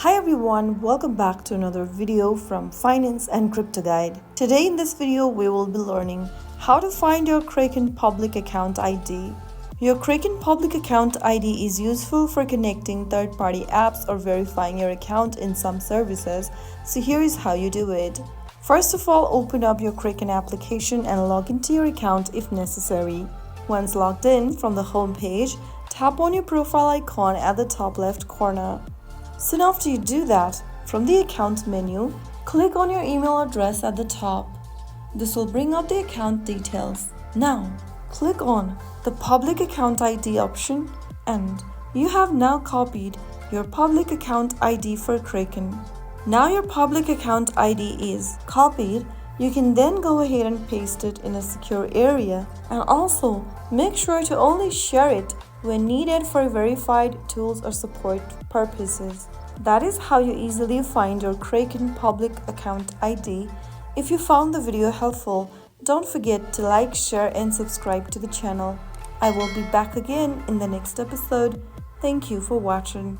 Hi everyone, welcome back to another video from Finance and Crypto Guide. Today in this video we will be learning how to find your Kraken public account ID. Your Kraken public account ID is useful for connecting third-party apps or verifying your account in some services, so here is how you do it. First of all, open up your Kraken application and log into your account if necessary. Once logged in, from the home page, tap on your profile icon at the top left corner. Soon after you do that, from the account menu, click on your email address at the top. This will bring up the account details. Now, click on the public account ID option and you have now copied your public account ID for Kraken. Now your public account ID is copied, you can then go ahead and paste it in a secure area, and also make sure to only share it when needed for verified tools or support purposes. That is how you easily find your Kraken public account ID. If you found the video helpful, don't forget to like, share and subscribe to the channel. I will be back again in the next episode. Thank you for watching.